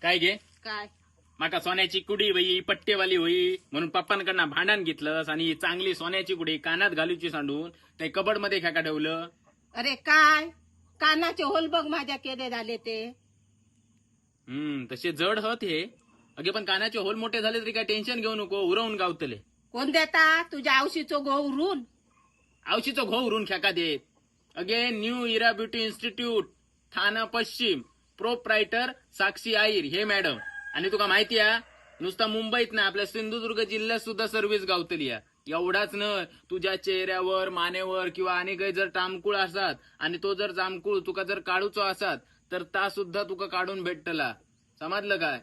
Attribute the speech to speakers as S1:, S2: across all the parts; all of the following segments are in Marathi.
S1: काय घे
S2: काय
S1: माका सोन्याची कुडी होई पट्टेवाली होई म्हणून पप्पांकडनं भांडण घेतलंस आणि ही चांगली सोन्याची कुडी कानात घालूची सांडून ते कबड मध्ये खेका ठेवलं.
S2: अरे काय कानाचे होल बघ माझ्या केले झाले ते.
S1: तसे जड हत हे. अगे पण कानाचे होल मोठे झाले तरी काय टेन्शन घेऊ नको, उरवून गावतले.
S2: कोण देता तुझ्या आवशीचो गो उरून.
S1: आवशीचं घो उरून खेका देत. अगे न्यू इरा ब्युटी इन्स्टिट्यूट ठाणा पश्चिम प्रोप्रायटर साक्षी आईर हे मॅडम. आणि तुका माहिती आहे नुसता मुंबईत ना आपल्या सिंधुदुर्ग जिल्ह्यात सुद्धा सर्व्हिस गावतली आहे. एवढाच न तुझ्या चेहऱ्यावर मानेवर किंवा आणि काही जर टामकुळ असतात आणि तो जर जामकुळ तुका जर काढूचो असतात तर ता सुद्धा तुका काढून भेटतला. समजलं काय.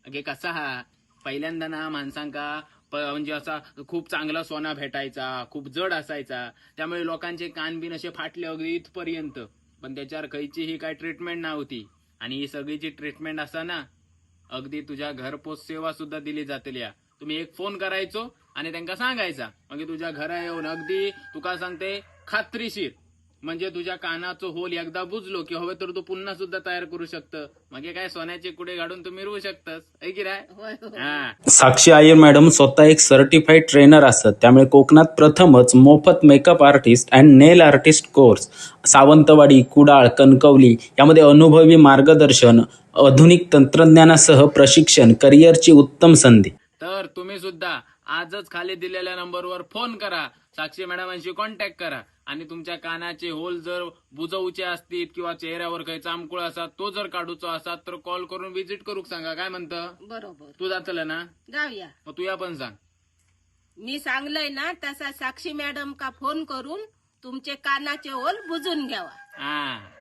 S1: अगे कसा हा पहिल्यांदा ना माणसांका म्हणजे असा खूप चांगला सोना भेटायचा, खूप जड असायचा, त्यामुळे लोकांचे कान बिन असे फाटले अगदी इथपर्यंत. पण त्याच्यावर खयचीही काय ट्रीटमेंट नव्हती. आणि ही सगळीची ट्रीटमेंट असा ना अगदी तुझ्या घरपोच सेवा सुद्धा दिली जातली. तुम्ही एक फोन करायचो आणि त्यांना सांगायचा मग तुझ्या घरा येऊन अगदी तुका सांगते खात्रीशीर म्हणजे तुझ्या कानाचं होल एकदा बुजलो की हवे तर तू पुन्हा सुद्धा तयार करू शकतं. मग काय सोन्याचे कुडे काढून तू मिरवू शकतस ऐ की राय.
S2: होय होय.
S1: हा
S3: साक्षी अय्यर मॅडम स्वतः एक सर्टिफाईड ट्रेनर असतात. त्यामुळे कोकणात प्रथमच मोफत makeup artist and nail artist course Sawantwadi, Kudal, Kankavli यामध्ये अनुभवी मार्गदर्शन, आधुनिक तंत्रज्ञानासह प्रशिक्षण, करिअरची उत्तम संधी.
S1: तर तुम्ही सुद्धा आजच खाली दिलेल्या नंबरवर फोन करा, साक्षी मॅडमांशी कॉन्टॅक्ट करा आणि तुमच्या कानाचे होल जर बुजवूचे असतील किंवा चेहऱ्यावर काही चामकुळ असतात तो जर काढूचा असतात तर कॉल करून व्हिजिट करूक सांगा. काय म्हणतं
S2: बरोबर
S1: तू जातलं ना.
S2: जाऊया.
S1: मग तू या पण सांग.
S2: मी सांगलंय ना तसा साक्षी मॅडम का फोन करून तुमचे कानाचे होल बुजून घ्यावा.
S1: हा